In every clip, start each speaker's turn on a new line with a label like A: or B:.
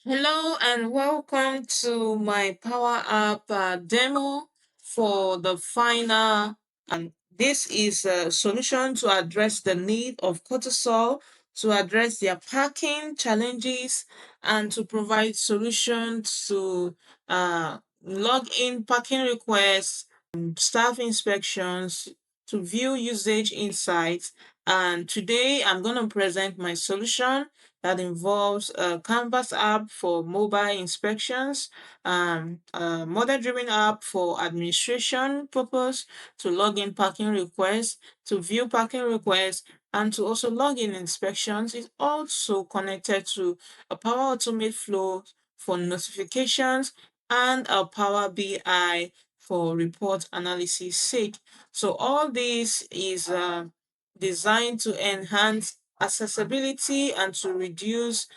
A: Hello and welcome to my Power App demo for the final. And this is a solution to address the need of cortisol, to address their parking challenges, and to provide solutions to log in parking requests, staff inspections, to view usage insights. And today I'm going to present my solution that involves a Canvas app for mobile inspections, a model-driven app for administration purpose to log in parking requests, to view parking requests, and to also log in inspections. Is also connected to a Power Automate flow for notifications and a Power BI for report analysis sake. So all this is designed to enhance accessibility and to reduce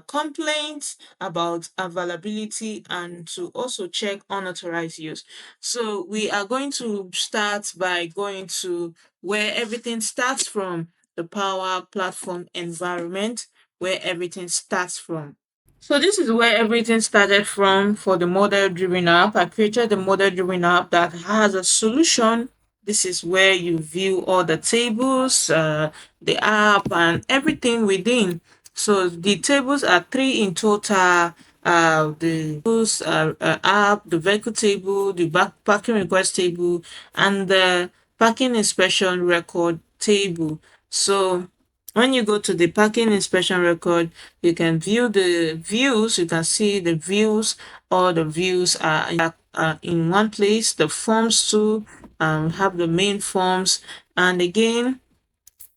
A: complaints about availability and to also check unauthorized use. So we are going to start by going to where everything starts from, the Power Platform environment, where everything starts from. So this is where everything started from for the model-driven app. I created the model-driven app that has a solution. This is where you view all the tables, the app, and everything within. So the tables are three in total. The tables app, the vehicle table, the parking request table, and the parking inspection record table. So when you go to the parking inspection record, you can view the views. You can see the views. All the views are in one place. The forms too have the main forms. And again,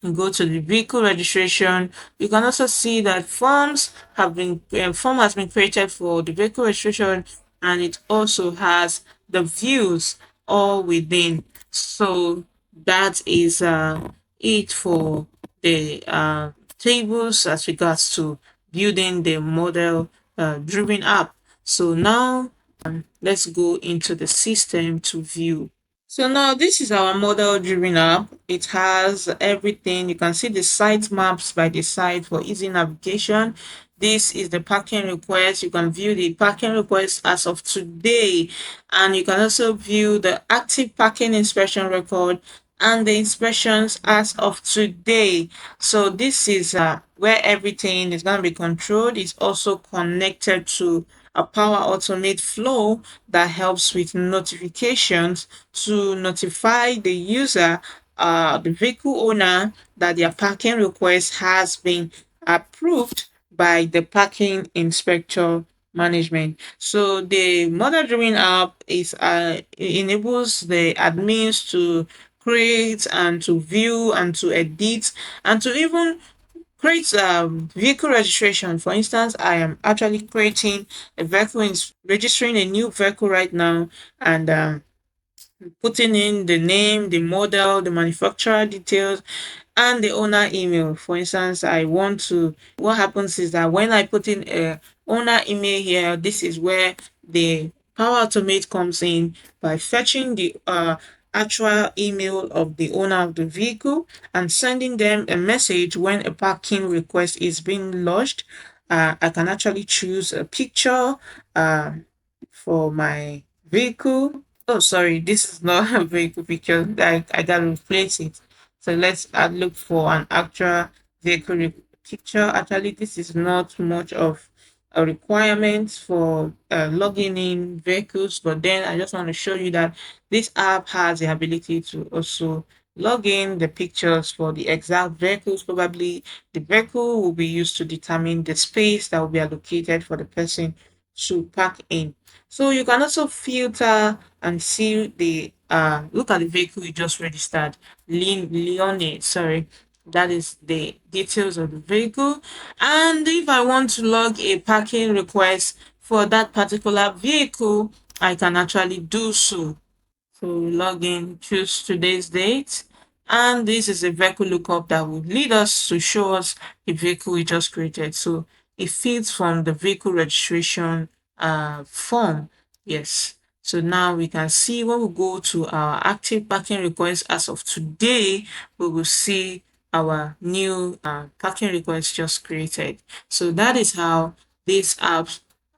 A: you go to the vehicle registration. You can also see that form has been created for the vehicle registration, and it also has the views all within. So that is it for the tables as regards to building the model driven app. So now let's go into the system to view. So now this is our model driven app. It has everything. You can see the site maps by the site for easy navigation. This is the parking request. You can view the parking request as of today, and you can also view the active parking inspection record and the inspections as of today. So this is where everything is going to be controlled. It's also connected to a Power Automate flow that helps with notifications to notify the user, the vehicle owner, that their parking request has been approved by the parking inspector management. So the model driven app is enables the admins to create and to view and to edit and to even create vehicle registration. For instance, I am actually creating a vehicle, registering a new vehicle right now, and putting in the name, the model, the manufacturer details, and the owner email. For instance, what happens is that when I put in a owner email here, this is where the Power Automate comes in by fetching the actual email of the owner of the vehicle and sending them a message when a parking request is being lodged. I can actually choose a picture for my vehicle. Oh, sorry, this is not a vehicle picture. I gotta replace it. So let's look for an actual picture. Actually, this is not much of a requirement for logging in vehicles, but then I just want to show you that this app has the ability to also log in the pictures for the exact vehicles. Probably the vehicle will be used to determine the space that will be allocated for the person to park in. So you can also filter and see the look at the vehicle you just registered. Leone, sorry. That is the details of the vehicle. And if I want to log a parking request for that particular vehicle, I can actually do so. So log in, choose today's date. And this is a vehicle lookup that would lead us to show us the vehicle we just created. So it feeds from the vehicle registration form. Yes. So now we can see when we go to our active parking request as of today, we will see our new parking request just created. So that is how this app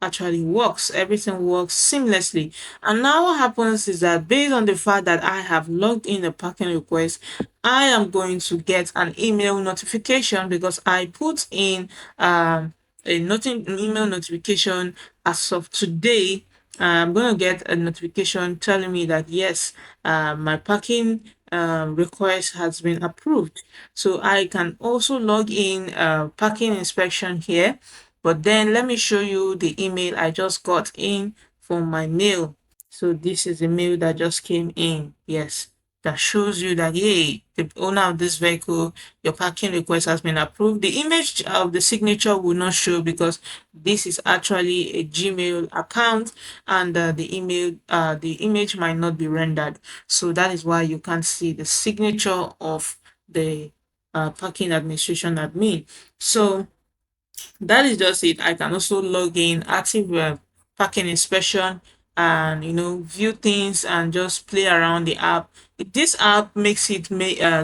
A: actually works. Everything works seamlessly. And now what happens is that based on the fact that I have logged in the parking request, I am going to get an email notification because I put in an email notification as of today. I'm going to get a notification telling me that yes, my parking request has been approved. So I can also log in parking inspection here. But then let me show you the email I just got in from my mail. So this is the mail that just came in. Yes, that shows you that, hey, the owner of this vehicle, your parking request has been approved. The image of the signature will not show because this is actually a Gmail account, and the image might not be rendered. So that is why you can't see the signature of the parking administration admin. So that is just it. I can also log in, active parking inspection, and view things and just play around the app. This app makes it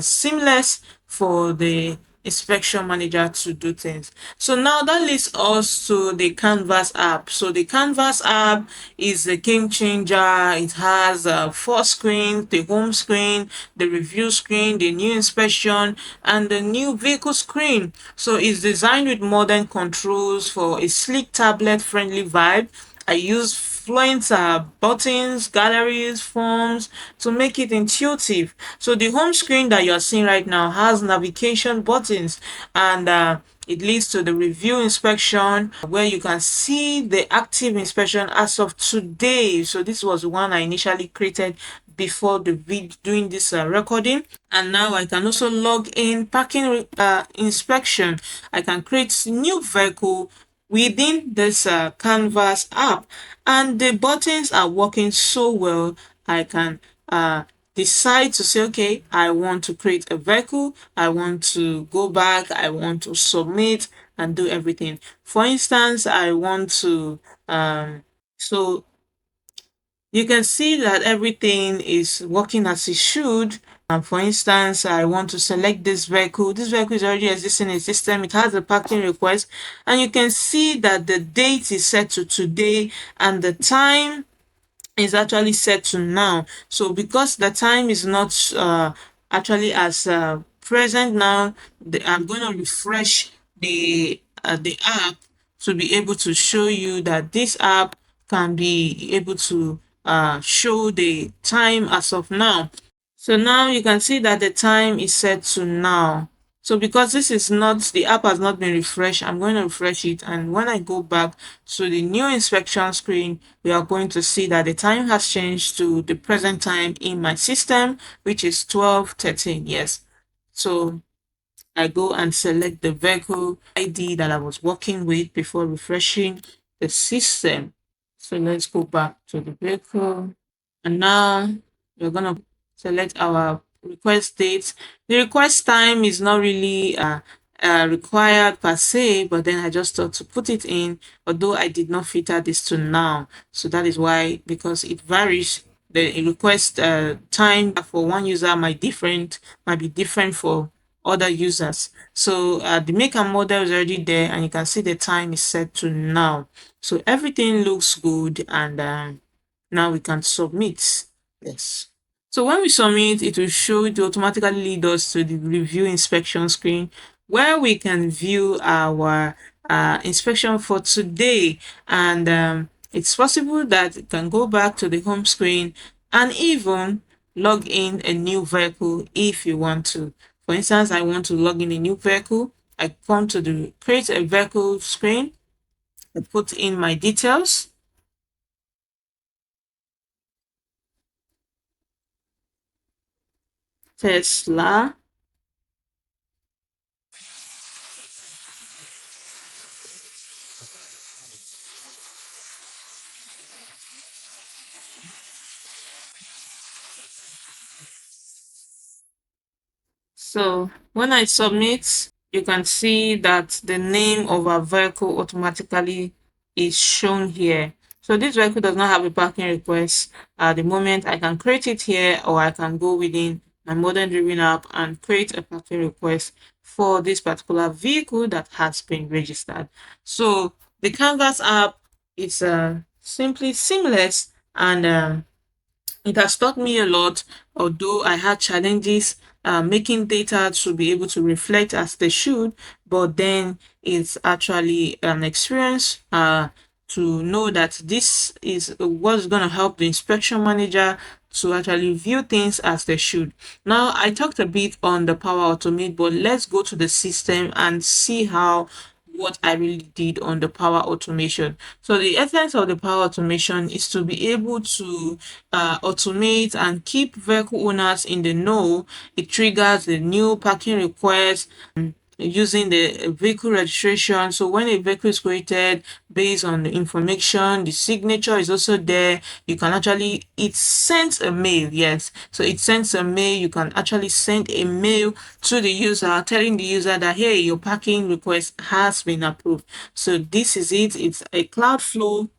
A: seamless for the inspection manager to do things. So now that leads us to the Canvas app. So the Canvas app is a game changer. It has four screens: the home screen, the review screen, the new inspection, and the new vehicle screen. So it's designed with modern controls for a sleek tablet-friendly vibe. I use fluent buttons, galleries, forms to make it intuitive. So the home screen that you're seeing right now has navigation buttons, and it leads to the review inspection where you can see the active inspection as of today. So this was the one I initially created before the video doing this recording. And now I can also log in parking inspection. I can create new vehicle within this Canvas app, and the buttons are working so well. I can decide to say, okay, I want to create a vehicle, I want to go back, I want to submit and do everything. For instance, I want to so you can see that everything is working as it should. For instance, I want to select this vehicle. This vehicle is already existing in the system. It has a parking request, and you can see that the date is set to today and the time is actually set to now. So because the time is not actually as present now, I'm going to refresh the app to be able to show you that this app can be able to show the time as of now. So now you can see that the time is set to now. So because this is not, the app has not been refreshed, I'm going to refresh it. And when I go back to the new inspection screen, we are going to see that the time has changed to the present time in my system, which is 12:13. Yes. So I go and select the vehicle ID that I was working with before refreshing the system. So let's go back to the vehicle. And now we're going to select our request date. The request time is not really required per se, but then I just thought to put it in, although I did not filter this to now. So that is why, because it varies, the request time for one user might be different for other users. So the make and model is already there, and you can see the time is set to now. So everything looks good, and now we can submit. Yes. So when we submit, it will show, it will automatically lead us to the review inspection screen where we can view our inspection for today. And it's possible that you can go back to the home screen and even log in a new vehicle if you want to. For instance, I want to log in a new vehicle. I come to the create a vehicle screen. I put in my details. Tesla. So when I submit, you can see that the name of our vehicle automatically is shown here. So this vehicle does not have a parking request at the moment. I can create it here, or I can go within my modern driving app and create a parking request for this particular vehicle that has been registered. So The Canvas app is simply seamless, and it has taught me a lot, although I had challenges making data to be able to reflect as they should, but then it's actually an experience to know that this is what's going to help the inspection manager to actually view things as they should. Now, I talked a bit on the Power Automate, but let's go to the system and see how what I really did on the Power Automation. So the essence of the Power Automation is to be able to automate and keep vehicle owners in the know. It triggers the new parking request using the vehicle registration. So when a vehicle is created based on the information, the signature is also there. You can actually, it sends a mail, yes. So it sends a mail. You can actually send a mail to the user telling the user that, hey, your parking request has been approved. So this is it. It's a cloud flow,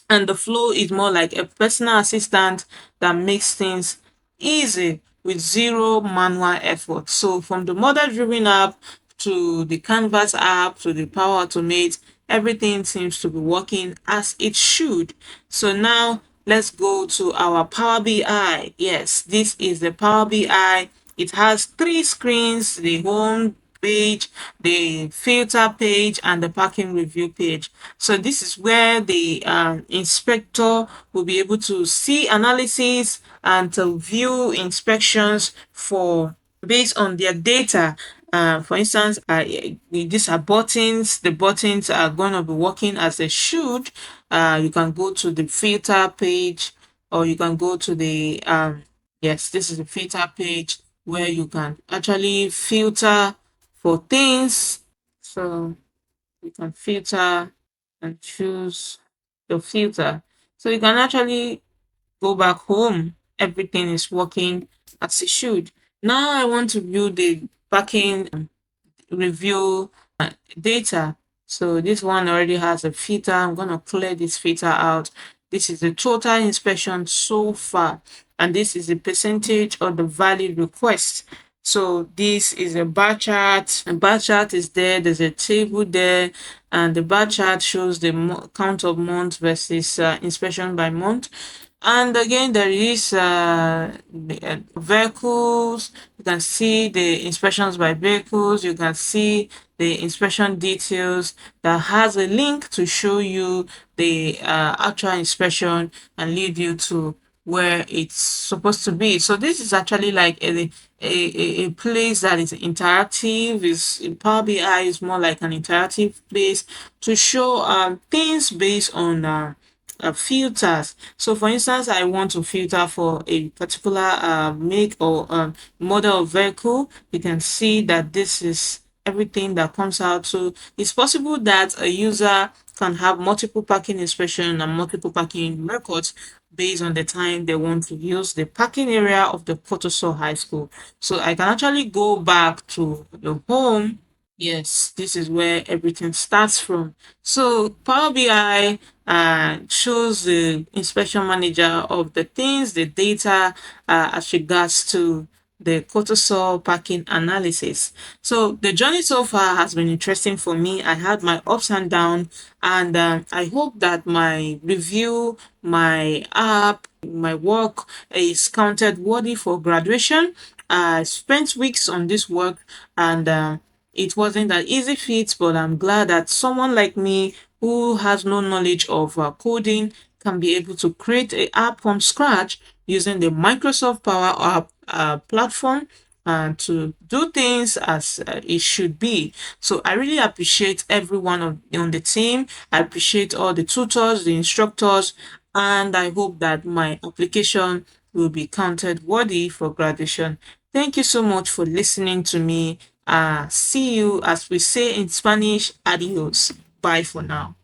A: and the flow is more like a personal assistant that makes things easy with zero manual effort. So from the model driven app to the Canvas app to the Power Automate, everything seems to be working as it should. So now let's go to our Power BI. Yes, this is the Power BI. It has three screens: the home page, the filter page, and the parking review page. So this is where the inspector will be able to see analysis and to view inspections for based on their data. For instance, these are buttons. The buttons are going to be working as they should. You can go to the filter page, or you can go to the yes, this is the filter page where you can actually filter for things. So you can filter and choose the filter. So you can actually go back home. Everything is working as it should. Now I want to view the parking review data. So this one already has a filter. I'm going to clear this filter out. This is the total inspection so far, and this is the percentage of the valid request. So this is a bar chart. A bar chart is there. There's a table there, and the bar chart shows the count of months versus inspection by month. And again, there is vehicles. You can see the inspections by vehicles. You can see the inspection details that has a link to show you the actual inspection and lead you to where it's supposed to be. So this is actually like a place that is interactive. Is Power BI is more like an interactive place to show things based on filters. So for instance, I want to filter for a particular make or model of vehicle. You can see that this is everything that comes out. So it's possible that a user can have multiple parking inspection and multiple parking records based on the time they want to use the parking area of the Potoso High School. So I can actually go back to the home. Yes, this is where everything starts from. So Power BI shows the inspection manager of the things, the data as regards to the cortisol parking analysis. So the journey so far has been interesting for me. I had my ups and downs, and I hope that my review, my app, my work is counted worthy for graduation. I spent weeks on this work, and it wasn't an easy feat, but I'm glad that someone like me who has no knowledge of coding can be able to create an app from scratch using the Microsoft Power App platform and to do things as it should be. So I really appreciate everyone on the team. I appreciate all the tutors, the instructors, and I hope that my application will be counted worthy for graduation. Thank you so much for listening to me. See you, as we say in Spanish, adios. Bye for now.